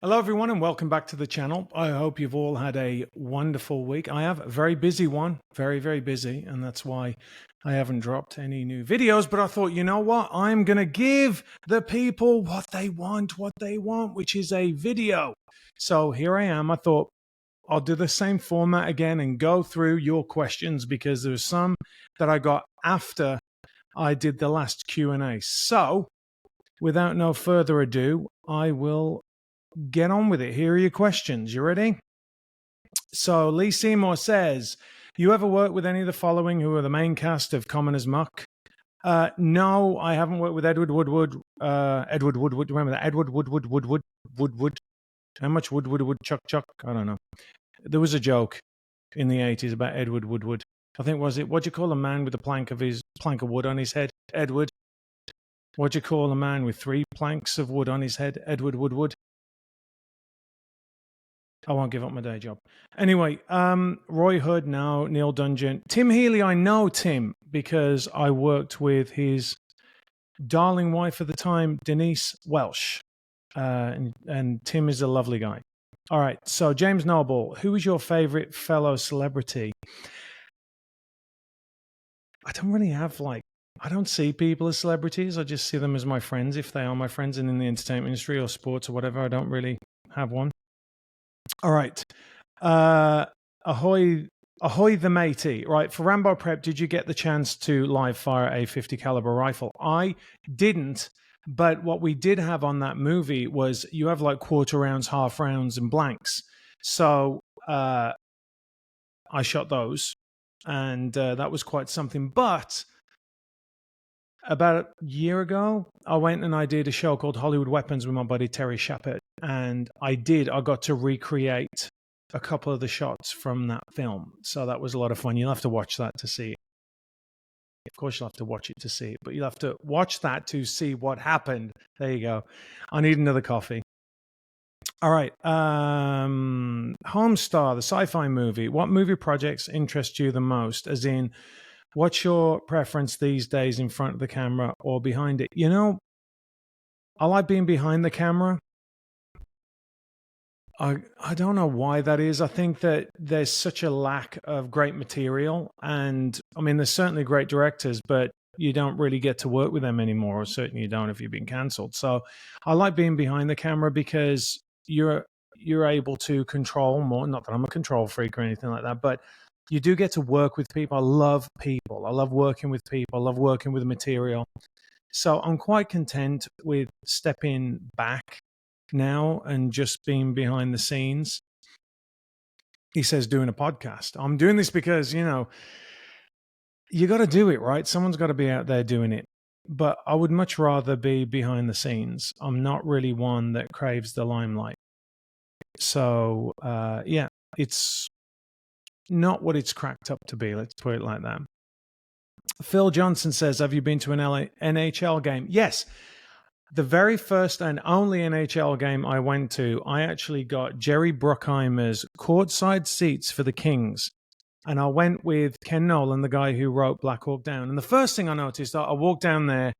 Hello everyone and welcome back to the channel. I hope you've all had a wonderful week. I have a very busy one, very busy, and that's why I haven't dropped any new videos, but I thought, you know what? I'm going to give the people what they want, which is a video. So here I am. I thought I'll do the same format again and go through your questions because there's some that I got after I did the last Q&A. So without no further ado, I will get on with it. Here are your questions. You ready? So Lee Seymour says, you ever worked with any of the following who are the main cast of Common as Muck? No, I haven't worked with Edward Woodward. Edward Woodward, remember that? Edward Woodward. How much would Chuck? I don't know. There was a joke in the 80s about Edward Woodward. I think, was it, what'd you call a man with a plank of wood on his head? Edward. What'd you call a man with 3 planks of wood on his head? Edward Woodward. I won't give up my day job. Anyway, Roy Hood, no. Neil Dungeon. Tim Healy, I know Tim because I worked with his darling wife at the time, Denise Welsh. And Tim is a lovely guy. All right, so James Noble, who is your favorite fellow celebrity? I don't really have, I don't see people as celebrities. I just see them as my friends, if they are my friends, and in the entertainment industry or sports or whatever. I don't really have one. All right. Ahoy the matey. Right. For Rambo Prep, did you get the chance to live fire a 50 caliber rifle? I didn't. But what we did have on that movie was you have like quarter rounds, half rounds, and blanks. So I shot those, and that was quite something. But about a year ago, I went and I did a show called Hollywood Weapons with my buddy Terry Shepard. And I got to recreate a couple of the shots from that film. So that was a lot of fun. You'll have to watch that to see it. Of course, you'll have to watch it to see it, but you'll have to watch that to see what happened. There you go. I need another coffee. All right. Homestar, the sci-fi movie. What movie projects interest you the most? As in, what's your preference these days, in front of the camera or behind it? You know, I like being behind the camera. I don't know why that is. I think that there's such a lack of great material. And I mean, there's certainly great directors, but you don't really get to work with them anymore, or certainly you don't if you've been cancelled. So I like being behind the camera because you're able to control more. Not that I'm a control freak or anything like that, but you do get to work with people. I love people. I love working with people. I love working with material. So I'm quite content with stepping back now and just being behind the scenes. He says doing a podcast. I'm doing this because, you know, you got to do it, right? Someone's got to be out there doing it. But I would much rather be behind the scenes. I'm not really one that craves the limelight. So, yeah, it's not what it's cracked up to be. Let's put it like that. Phil Johnson says, have you been to an NHL game? Yes. The very first and only NHL game I went to, I actually got Jerry Bruckheimer's courtside seats for the Kings. And I went with Ken Nolan, the guy who wrote Black Hawk Down. And the first thing I noticed, I walked down the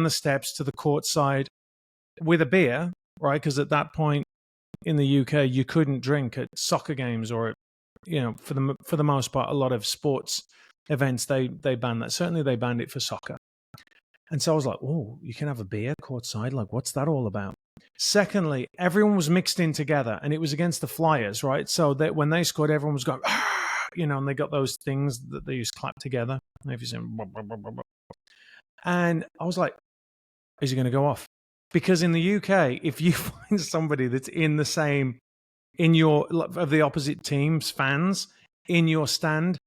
steps to the courtside with a beer, right? Because at that point in the UK, you couldn't drink at soccer games or, you know, for the most part, a lot of sports events, they banned that. Certainly they banned it for soccer. And so I was like, oh, you can have a beer courtside? Like, what's that all about? Secondly, everyone was mixed in together, and it was against the Flyers, right? So that when they scored, everyone was going, you know, and they got those things that they used to clap together. If you say, and I was like, is he going to go off? Because in the UK, if you find somebody that's in of the opposite team's fans in your stand,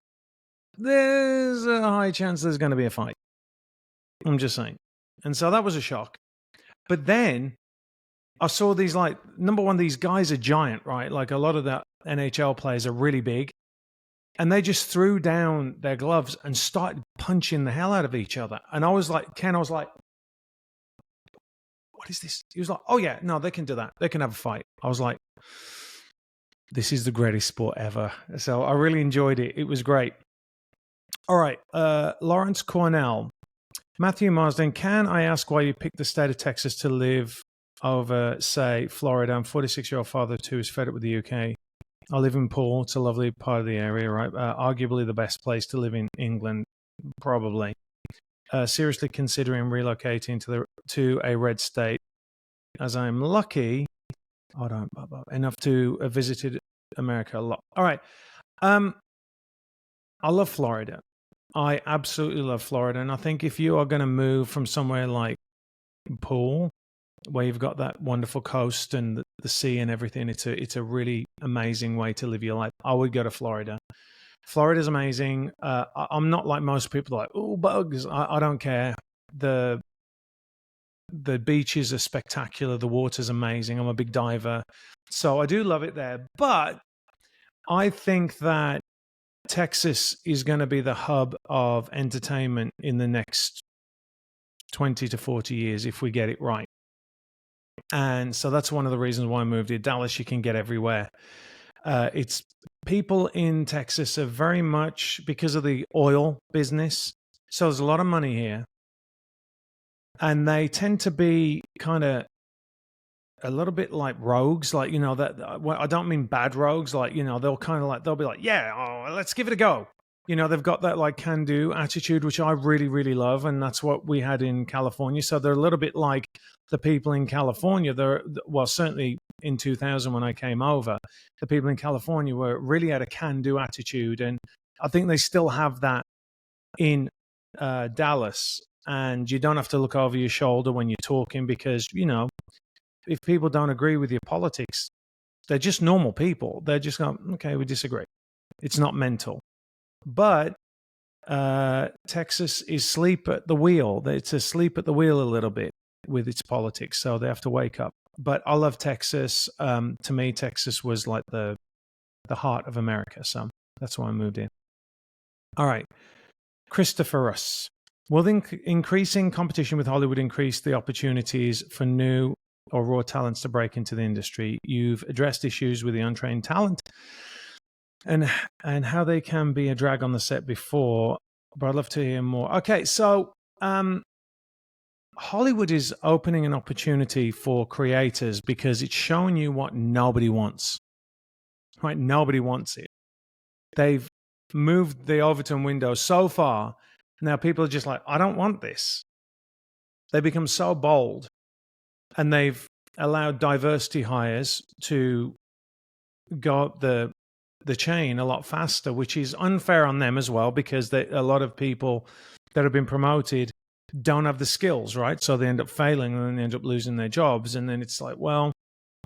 there's a high chance there's going to be a fight. I'm just saying. And so that was a shock. But then I saw these, like, number one, these guys are giant, right? Like a lot of the NHL players are really big. And they just threw down their gloves and started punching the hell out of each other. And I was like, what is this? He was like, oh yeah, no, they can do that. They can have a fight. I was like, this is the greatest sport ever. So I really enjoyed it. It was great. All right. Lawrence Cornell. Matthew Marsden, can I ask why you picked the state of Texas to live over, say, Florida. I'm 46-year-old father of two who's fed up with the UK. I live in Poole. It's a lovely part of the area, right? Arguably the best place to live in England, probably. Seriously considering relocating to a red state, as I'm lucky enough to have visited America a lot. All right. I love Florida. I absolutely love Florida. And I think if you are going to move from somewhere like Poole, where you've got that wonderful coast and the sea and everything, it's a really amazing way to live your life. I would go to Florida. Florida's amazing. I'm not like most people, like, oh, bugs. I don't care. The beaches are spectacular. The water's amazing. I'm a big diver. So I do love it there. But I think that Texas is going to be the hub of entertainment in the next 20 to 40 years if we get it right. And so that's one of the reasons why I moved here. Dallas, you can get everywhere. It's people in Texas are very much because of the oil business. So there's a lot of money here. And they tend to be kind of a little bit like rogues, like, that I don't mean bad rogues, like, they'll kind of like, they'll be like, yeah, let's give it a go. They've got that like can-do attitude, which I really, really love. And that's what we had in California. So they're a little bit like the people in California. Well, certainly in 2000 when I came over, the people in California really had a can-do attitude. And I think they still have that in Dallas. And you don't have to look over your shoulder when you're talking because, if people don't agree with your politics, they're just normal people. They're just going, okay, we disagree. It's not mental. But Texas is asleep at the wheel. It's asleep at the wheel a little bit with its politics, so they have to wake up. But I love Texas. To me, Texas was like the heart of America, so that's why I moved in. All right. Christopher Russ. Will the increasing competition with Hollywood increase the opportunities for new or raw talents to break into the industry? You've addressed issues with the untrained talent and how they can be a drag on the set before, but I'd love to hear more. Okay, so Hollywood is opening an opportunity for creators because it's showing you what nobody wants. Right? Nobody wants it. They've moved the Overton window so far. Now people are just like, I don't want this. They become so bold, and they've allowed diversity hires to go up the chain a lot faster, which is unfair on them as well, because a lot of people that have been promoted don't have the skills, right? So they end up failing and then they end up losing their jobs. And then it's like, well,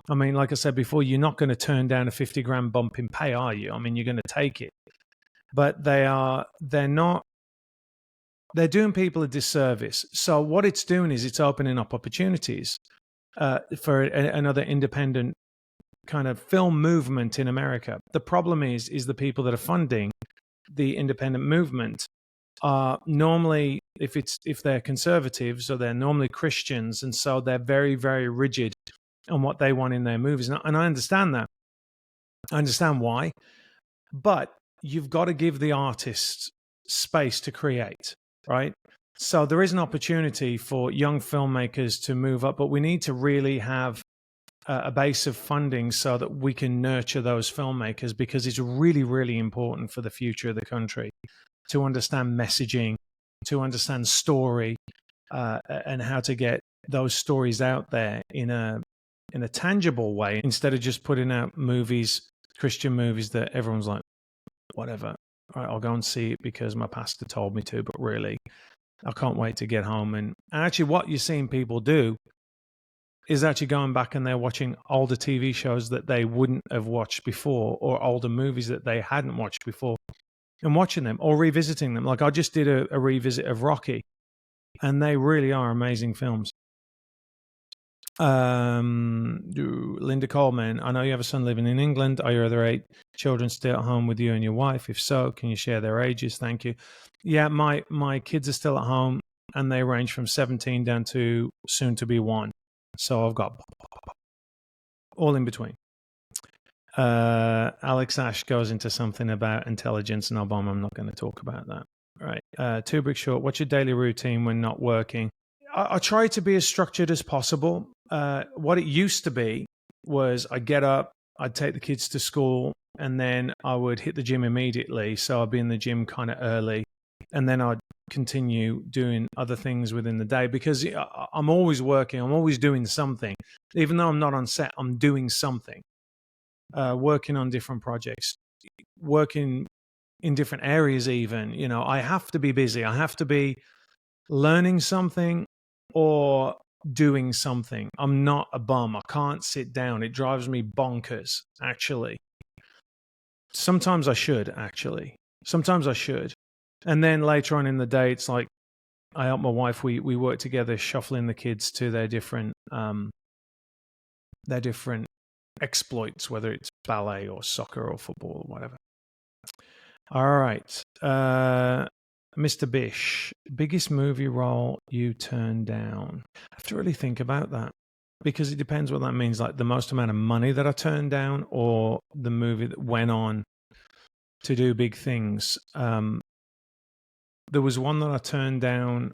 I mean, like I said before, you're not going to turn down a 50 grand bump in pay, are you? I mean, you're going to take it. But they're doing people a disservice. So what it's doing is it's opening up opportunities for another independent kind of film movement in America. The problem is the people that are funding the independent movement are normally, if they're conservatives, or they're normally Christians, and so they're very, very rigid on what they want in their movies. And I understand that. I understand why. But you've got to give the artist space to create, right? So there is an opportunity for young filmmakers to move up, but we need to really have a base of funding so that we can nurture those filmmakers, because it's really, really important for the future of the country to understand messaging, to understand story, and how to get those stories out there in a tangible way, instead of just putting out movies, Christian movies that everyone's like, whatever, all right, I'll go and see it because my pastor told me to, but really, I can't wait to get home. And actually what you're seeing people do is actually going back and they're watching older TV shows that they wouldn't have watched before, or older movies that they hadn't watched before, and watching them or revisiting them. Like I just did a revisit of Rocky, and they really are amazing films. Linda Coleman, I know you have a son living in England. Are your other 8 children still at home with you and your wife? If so, can you share their ages? Thank you. Yeah, my kids are still at home, and they range from 17 down to soon to be 1. So I've got all in between. Alex Ash goes into something about intelligence and Obama. I'm not going to talk about that. All right. Two Brick Short, what's your daily routine when not working? I try to be as structured as possible. what it used to be was I'd get up, I'd take the kids to school, and then I would hit the gym immediately. So I'd be in the gym kind of early, and then I'd continue doing other things within the day because I'm always working, I'm always doing something. Even though I'm not on set, I'm doing something, working on different projects, working in different areas even. You know, I have to be busy. I have to be learning something or doing something. I'm not a bum. I can't sit down. It drives me bonkers, actually. Sometimes I should, actually. Sometimes I should. And then later on in the day, it's like I help my wife. We work together, shuffling the kids to their different exploits, whether it's ballet or soccer or football or whatever. All right. Mr. Bish, biggest movie role you turned down? I have to really think about that because it depends what that means. Like the most amount of money that I turned down or the movie that went on to do big things. There was one that I turned down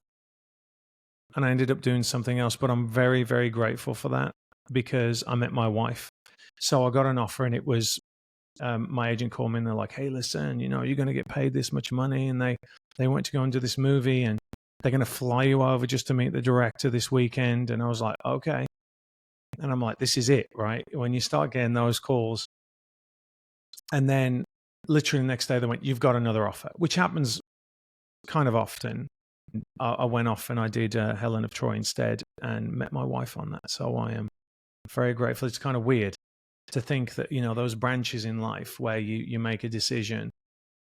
and I ended up doing something else, but I'm very, very grateful for that because I met my wife. So I got an offer and it was, my agent called me and they're like, hey, listen, you know, you're going to get paid this much money. And they want to go and do this movie and they're going to fly you over just to meet the director this weekend. And I was like, okay. And I'm like, this is it, right? When you start getting those calls. And then literally the next day they went, you've got another offer, which happens kind of often. I went off and I did Helen of Troy instead and met my wife on that. So I am very grateful. It's kind of weird to think that, you know, those branches in life where you make a decision.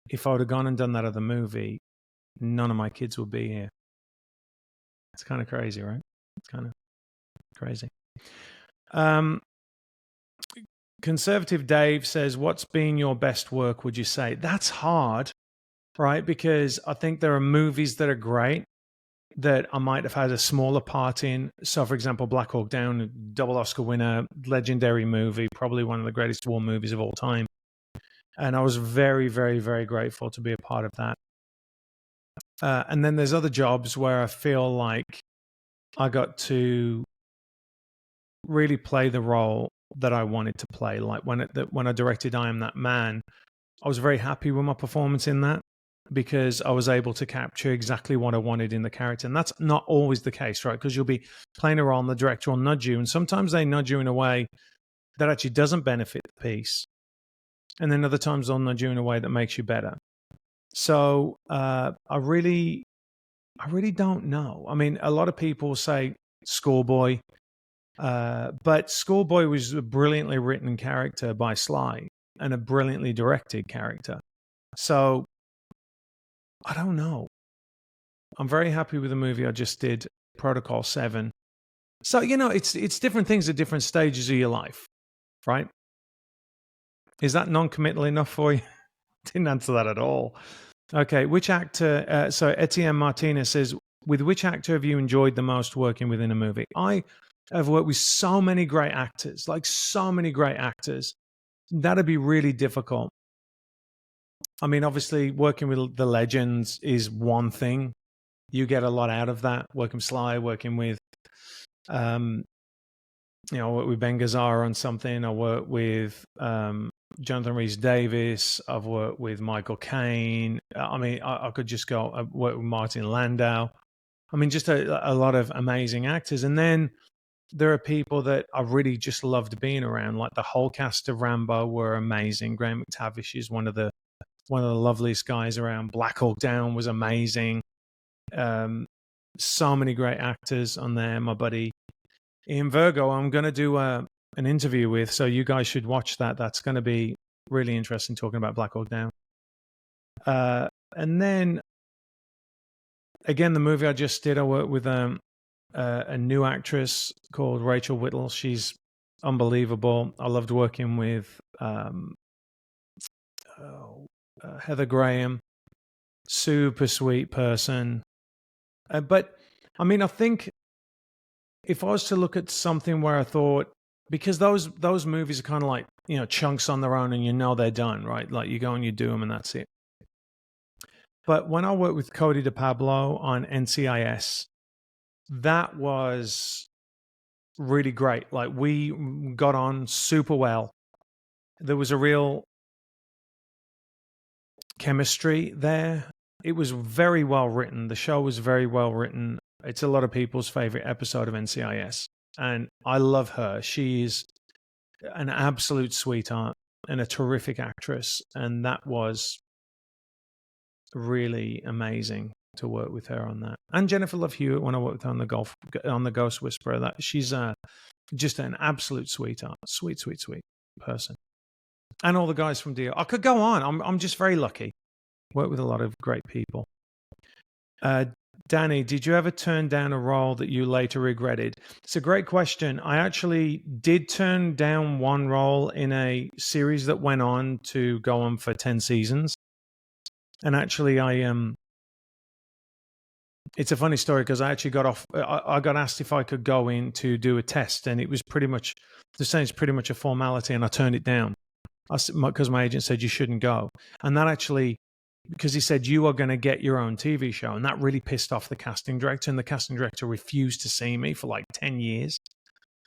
If I would have gone and done that other movie, none of my kids would be here. It's kind of crazy, right? It's kind of crazy. Conservative Dave says, what's been your best work, would you say? That's hard, right? Because I think there are movies that are great that I might have had a smaller part in. So, for example, Black Hawk Down, double Oscar winner, legendary movie, probably one of the greatest war movies of all time. And I was very, very, very grateful to be a part of that. And then there's other jobs where I feel like I got to really play the role that I wanted to play. Like when I directed I Am That Man, I was very happy with my performance in that because I was able to capture exactly what I wanted in the character. And that's not always the case, right? Because you'll be playing a role and the director will nudge you. And sometimes they nudge you in a way that actually doesn't benefit the piece. And then other times they'll nudge you in a way that makes you better. So I really don't know. I mean, a lot of people say Schoolboy, but Schoolboy was a brilliantly written character by Sly and a brilliantly directed character. So I don't know. I'm very happy with the movie I just did, Protocol 7. So, you know, it's different things at different stages of your life, right? Is that non-committal enough for you? Didn't answer that at all. Okay, which actor, so Etienne Martinez says, with which actor have you enjoyed the most working within a movie? I have worked with so many great actors, like so many great actors. That'd be really difficult. I mean, obviously, working with the legends is one thing. You get a lot out of that. Working with Sly, working with, you know, I work with Ben Gazzara on something. I work with Jonathan Rhys-Davies. I've worked with Michael Caine. I mean, I could just go. I worked with Martin Landau. I mean, just a lot of amazing actors. And then there are people that I really just loved being around. Like the whole cast of Rambo were amazing. Graham McTavish is one of the loveliest guys around. Black Hawk Down was amazing. So many great actors on there. My buddy Ian Virgo, I'm going to do an interview with, so you guys should watch that. That's going to be really interesting, talking about Black Hawk Down. And then, again, the movie I just did, I worked with a new actress called Rachel Whittle. She's unbelievable. I loved working with Heather Graham, super sweet person. But, I mean, I think if I was to look at something where I thought, because those movies are kind of like, you know, chunks on their own and you know they're done, right? Like you go and you do them and that's it. But when I worked with Cody DePablo on NCIS, that was really great. Like, we got on super well. There was a real chemistry there. It was very well written. The show was very well written. It's a lot of people's favorite episode of NCIS. And I love her. She's an absolute sweetheart and a terrific actress. And that was really amazing to work with her on that. And Jennifer Love Hewitt, when I worked with her on the Ghost Whisperer, that she's just an absolute sweetheart, sweet person. And all the guys from DO. I could go on. I'm just very lucky. Work with a lot of great people. Danny, did you ever turn down a role that you later regretted? It's a great question. I actually did turn down one role in a series that went on to go on for 10 seasons. And actually, it's a funny story because I actually got off. I got asked if I could go in to do a test, and it was pretty much a formality, and I turned it down because my agent said you shouldn't go. And that actually, because he said you are going to get your own TV show, and that really pissed off the casting director, and the casting director refused to see me for like 10 years,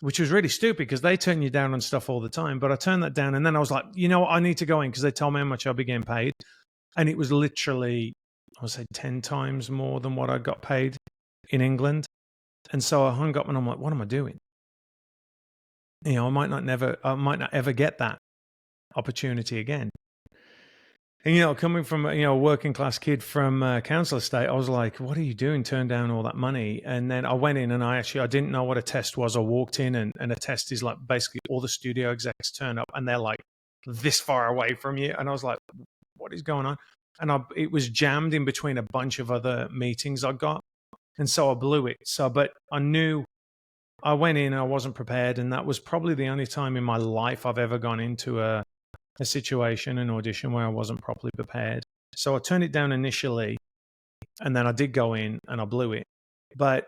which was really stupid because they turn you down on stuff all the time. But I turned that down, and then I was like, you know what, I need to go in because they told me how much I'll be getting paid. And it was literally, I would say, 10 times more than what I got paid in England. And so I hung up and I'm like, what am I doing? You know, I might not ever get that opportunity again. And, you know, coming from, a working class kid from Council Estate, I was like, what are you doing? Turn down all that money. And then I went in and I didn't know what a test was. I walked in and a test is like basically all the studio execs turn up and they're like this far away from you. And I was like, what is going on? And it was jammed in between a bunch of other meetings I got. And so I blew it. But I knew I went in and I wasn't prepared. And that was probably the only time in my life I've ever gone into a situation, an audition where I wasn't properly prepared. So I turned it down initially. And then I did go in and I blew it. And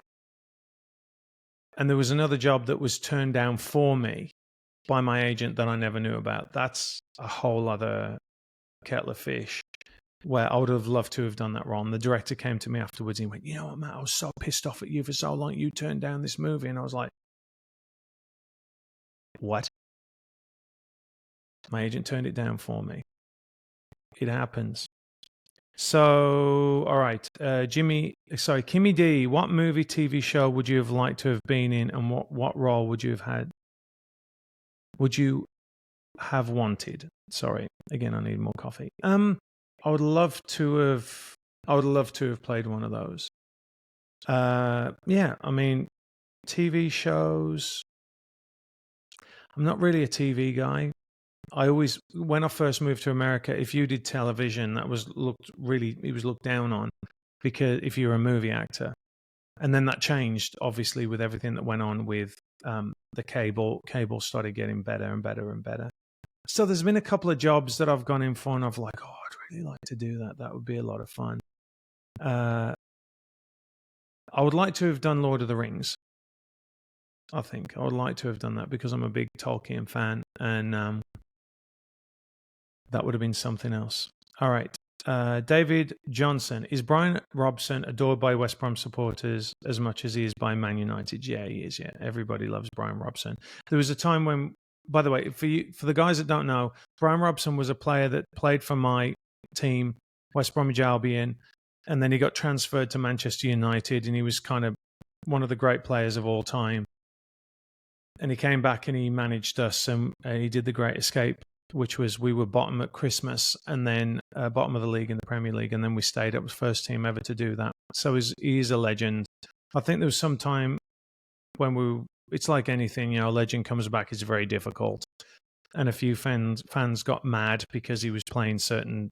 there was another job that was turned down for me by my agent that I never knew about. That's a whole other kettle of fish, where I would have loved to have done that role. And the director came to me afterwards and he went, you know what, Matt, I was so pissed off at you for so long. You turned down this movie. And I was like, what? My agent turned it down for me. It happens. So, all right. Kimmy D, what movie, TV show would you have liked to have been in, and what role would you have had? Would you have wanted? Sorry. Again, I need more coffee. I would love to have played one of those. Yeah, I mean, TV shows. I'm not really a TV guy. When I first moved to America, if you did television, it was looked down on, because if you're a movie actor. And then that changed, obviously, with everything that went on with the cable. Cable started getting better and better and better. So there's been a couple of jobs that I've gone in for and I've like, oh, I'd really like to do that. That would be a lot of fun. I would like to have done Lord of the Rings. I think I would like to have done that because I'm a big Tolkien fan, and that would have been something else. All right. David Johnson. Is Brian Robson adored by West Brom supporters as much as he is by Man United? Yeah, he is. Yeah, everybody loves Brian Robson. There was a time when, by the way, for the guys that don't know, Brian Robson was a player that played for my team, West Bromwich Albion, and then he got transferred to Manchester United, and he was kind of one of the great players of all time. And he came back and he managed us, and he did the Great Escape, which was we were bottom at Christmas and then bottom of the league in the Premier League, and then we stayed up. Was first team ever to do that. So he's a legend. I think there was some time when it's like anything, a legend comes back, it's very difficult. And a few fans got mad because he was playing certain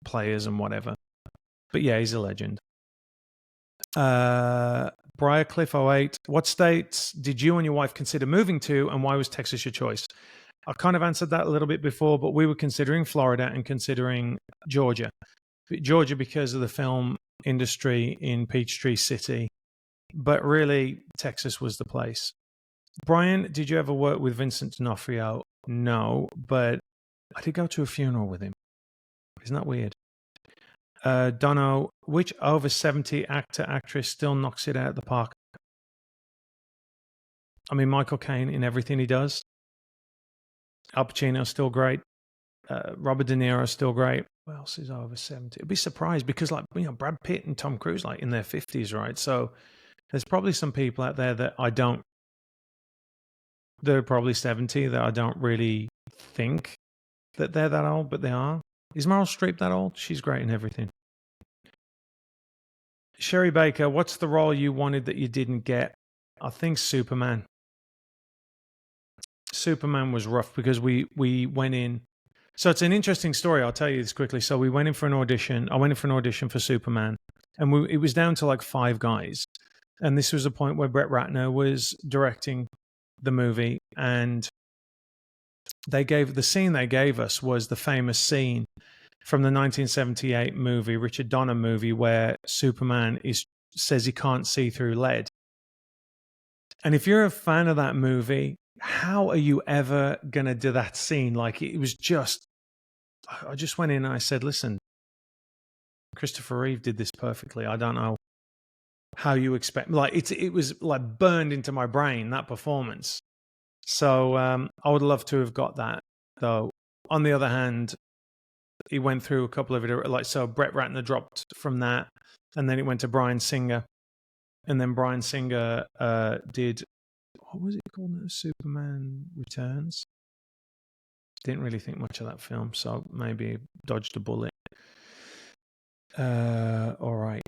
players and whatever. But yeah, he's a legend. Briarcliff 08. What states did you and your wife consider moving to, and why was Texas your choice? I kind of answered that a little bit before, but we were considering Florida and considering Georgia. Georgia because of the film industry in Peachtree City. But really, Texas was the place. Brian, did you ever work with Vincent D'Onofrio? No, but I did go to a funeral with him. Isn't that weird? Dono, which over 70 actor, actress still knocks it out of the park? I mean, Michael Caine in everything he does. Al Pacino's still great. Robert De Niro's still great. What else is over 70? I'd be surprised because, like, you know, Brad Pitt and Tom Cruise, like, in their 50s, right? So there's probably some people out there that they're probably 70 that I don't really think that they're that old, but they are. Is Meryl Streep that old? She's great in everything. Sherry Baker, what's the role you wanted that you didn't get? I think Superman. Superman was rough because we went in. So it's an interesting story. I'll tell you this quickly. So we went in for an audition. I went in for an audition for Superman, and it was down to like 5 guys. And this was a point where Brett Ratner was directing the movie, and the scene they gave us was the famous scene from the 1978 movie, Richard Donner movie, where Superman says he can't see through lead. And if you're a fan of that movie, how are you ever going to do that scene? Like, it was just, I just went in and I said, listen, Christopher Reeve did this perfectly. I don't know how you expect, like, it was like burned into my brain, that performance. So I would love to have got that, though. On the other hand, he went through a couple of it, like, so Brett Ratner dropped from that, and then it went to Bryan Singer, and then Bryan Singer did, what was it called? Superman Returns. Didn't really think much of that film, so maybe dodged a bullet. All right.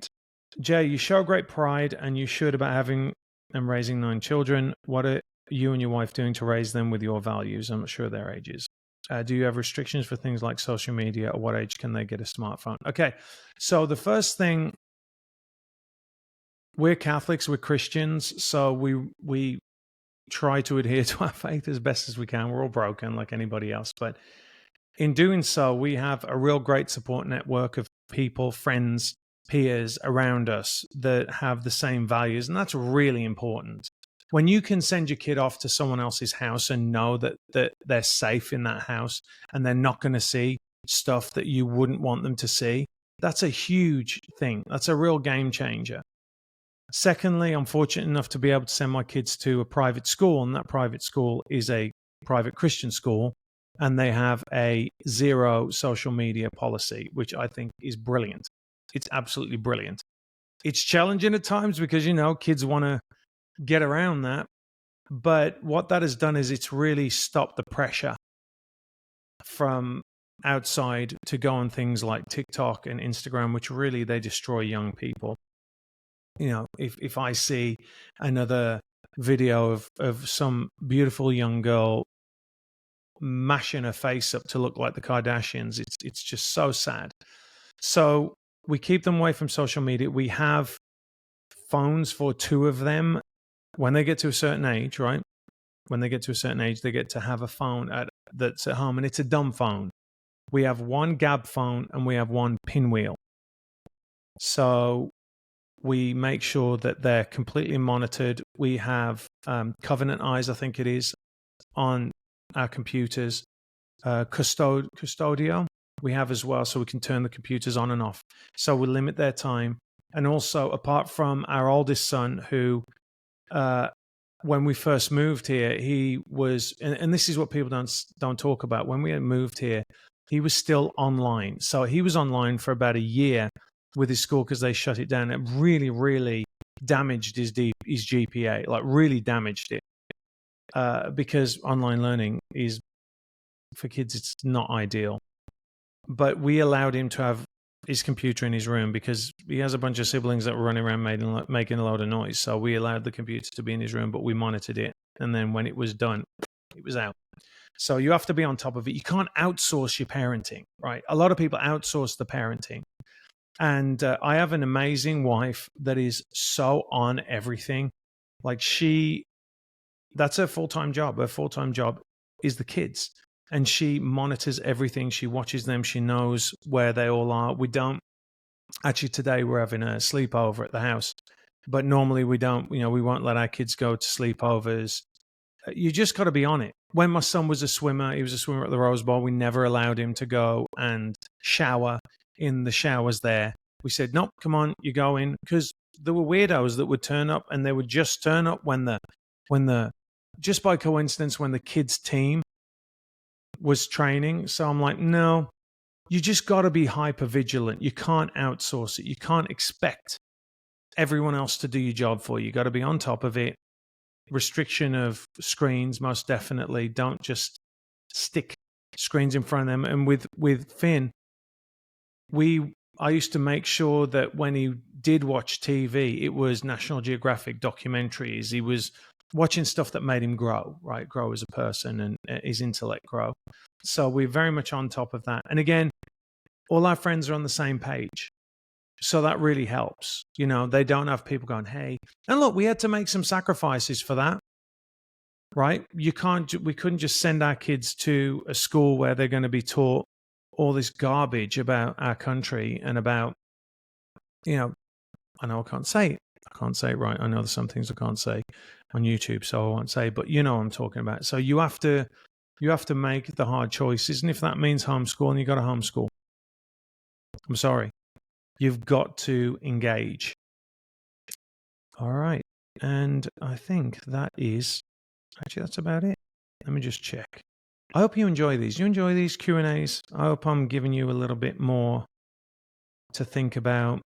Jay, you show great pride, and you should, about having and raising 9 children. What are you and your wife doing to raise them with your values? I'm not sure their ages. Do you have restrictions for things like social media? At what age can they get a smartphone? Okay, so the first thing, we're Catholics, we're Christians, so we try to adhere to our faith as best as we can. We're all broken like anybody else, but in doing so, we have a real great support network of people, friends, peers around us that have the same values, and that's really important. When you can send your kid off to someone else's house and know that they're safe in that house and they're not going to see stuff that you wouldn't want them to see, that's a huge thing. That's a real game changer. Secondly, I'm fortunate enough to be able to send my kids to a private school, and that private school is a private Christian school, and they have a 0 social media policy, which I think is brilliant. It's absolutely brilliant. It's challenging at times because, you know, kids want to get around that. But what that has done is it's really stopped the pressure from outside to go on things like TikTok and Instagram, which really, they destroy young people. You know, if I see another video of some beautiful young girl mashing her face up to look like the Kardashians, it's just so sad. So we keep them away from social media. We have phones for 2 of them. When they get to a certain age, right? When they get to a certain age, they get to have a phone that's at home, and it's a dumb phone. We have 1 Gab phone and we have 1 Pinwheel. So we make sure that they're completely monitored. We have Covenant Eyes, I think it is, on our computers. Custodio we have as well, so we can turn the computers on and off. So we limit their time. And also, apart from our oldest son, who when we first moved here, he was, and this is what people don't talk about. When we moved here, he was still online. So he was online for about a year with his school because they shut it down. It really, really damaged his GPA, like really damaged it, because online learning is, for kids, it's not ideal. But we allowed him to have his computer in his room because he has a bunch of siblings that were running around making a load of noise. So we allowed the computer to be in his room, but we monitored it. And then when it was done, it was out. So you have to be on top of it. You can't outsource your parenting, right? A lot of people outsource the parenting. And I have an amazing wife that is so on everything. Like, that's her full-time job. Her full-time job is the kids. And she monitors everything. She watches them. She knows where they all are. We don't. Actually, today we're having a sleepover at the house. But normally we don't. You know, we won't let our kids go to sleepovers. You just got to be on it. When my son was a swimmer, he was a swimmer at the Rose Bowl. We never allowed him to go and shower in the showers there. We said, nope, come on, you go in. Because there were weirdos that would turn up, and they would just turn up when the just by coincidence when the kids' team was training. So I'm like, no, you just got to be hyper vigilant. You can't outsource it. You can't expect everyone else to do your job for you. You got to be on top of it. Restriction of screens, most definitely. Don't just stick screens in front of them. And with Finn, I used to make sure that when he did watch TV, it was National Geographic documentaries. He was watching stuff that made him grow, right? Grow as a person and his intellect grow. So we're very much on top of that. And again, all our friends are on the same page. So that really helps. You know, they don't have people going, hey, and look, we had to make some sacrifices for that, right? We couldn't just send our kids to a school where they're going to be taught all this garbage about our country and about, you know, I know I can't say it. I can't say it right. I know there's some things I can't say on YouTube, so I won't say, but you know what I'm talking about. So you have to make the hard choices. And if that means homeschooling, you got to homeschool. I'm sorry. You've got to engage. All right. And I think that's about it. Let me just check. I hope you enjoy these. You enjoy these Q&As? I hope I'm giving you a little bit more to think about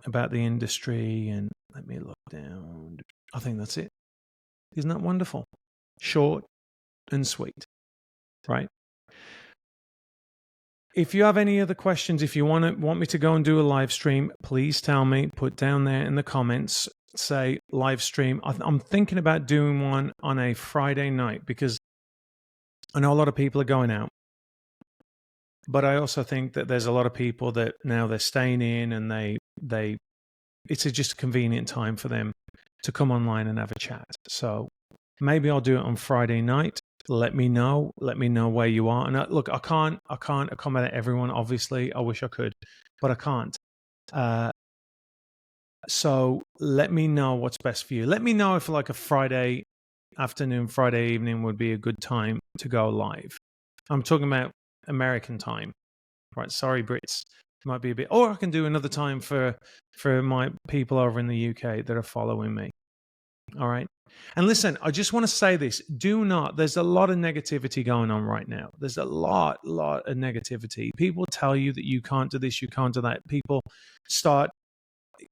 the industry. And let me look down. I think that's it. Isn't that wonderful? Short and sweet, right? If you have any other questions, if you want me to go and do a live stream, please tell me. Put down there in the comments, say live stream. I'm thinking about doing one on a Friday night because I know a lot of people are going out. But I also think that there's a lot of people that now they're staying in and it's just a convenient time for them to come online and have a chat. So maybe I'll do it on Friday night. Let me know where you are. And look, I can't accommodate everyone. Obviously, I wish I could, but I can't. So let me know what's best for you. Let me know if like a Friday afternoon, Friday evening would be a good time to go live. I'm talking about American time, right? Sorry, Brits. It might be a bit, or I can do another time for my people over in the UK that are following me. All right. And listen, I just want to say this. There's a lot of negativity going on right now. There's a lot of negativity. People tell you that you can't do this, you can't do that. People start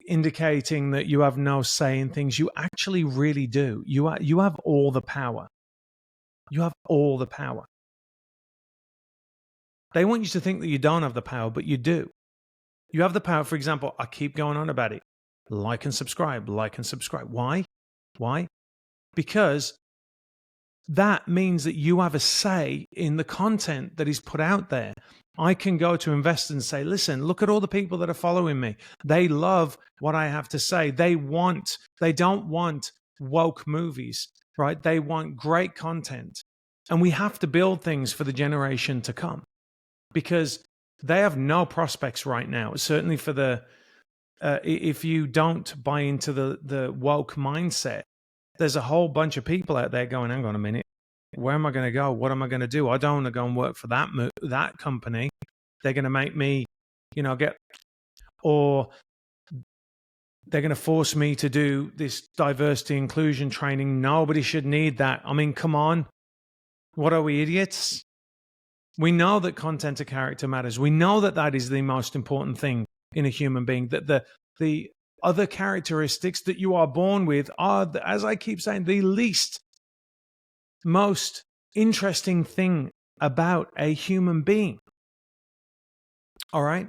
indicating that you have no say in things. You actually really do. You have all the power. You have all the power. They want you to think that you don't have the power, but you do. You have the power. For example, I keep going on about it. Like and subscribe. Why? Because that means that you have a say in the content that is put out there. I can go to investors and say, listen, look at all the people that are following me. They love what I have to say. They don't want woke movies, right? They want great content. And we have to build things for the generation to come because they have no prospects right now. Certainly for if you don't buy into the woke mindset, there's a whole bunch of people out there going, hang on a minute, where am I going to go? What am I going to do? I don't want to go and work for that company. They're going to make me, or they're going to force me to do this diversity inclusion training. Nobody should need that. I mean, come on. What are we, idiots? We know that content of character matters. We know that is the most important thing in a human being, that the other characteristics that you are born with are, as I keep saying, the least most interesting thing about a human being. All right?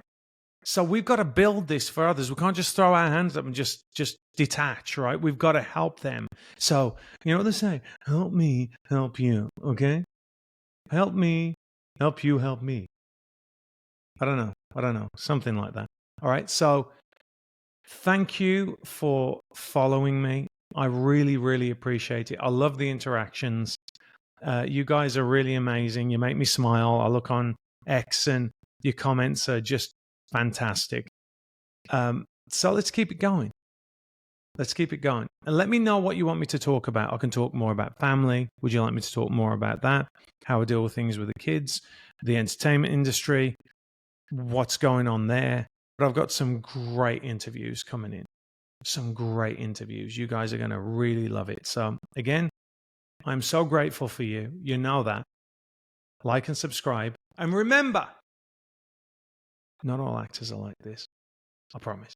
So we've got to build this for others. We can't just throw our hands up and just detach, right? We've got to help them. So, you know what they say? Help me, help you, okay? Help me, help you, help me. I don't know. Something like that. All right? So thank you for following me. I really, really appreciate it. I love the interactions. You guys are really amazing. You make me smile. I look on X and your comments are just fantastic. So let's keep it going. And let me know what you want me to talk about. I can talk more about family. Would you like me to talk more about that? How I deal with things with the kids, the entertainment industry, what's going on there. But I've got some great interviews coming in. You guys are going to really love it. So again, I'm so grateful for you. You know that. Like and subscribe. And remember, not all actors are like this. I promise.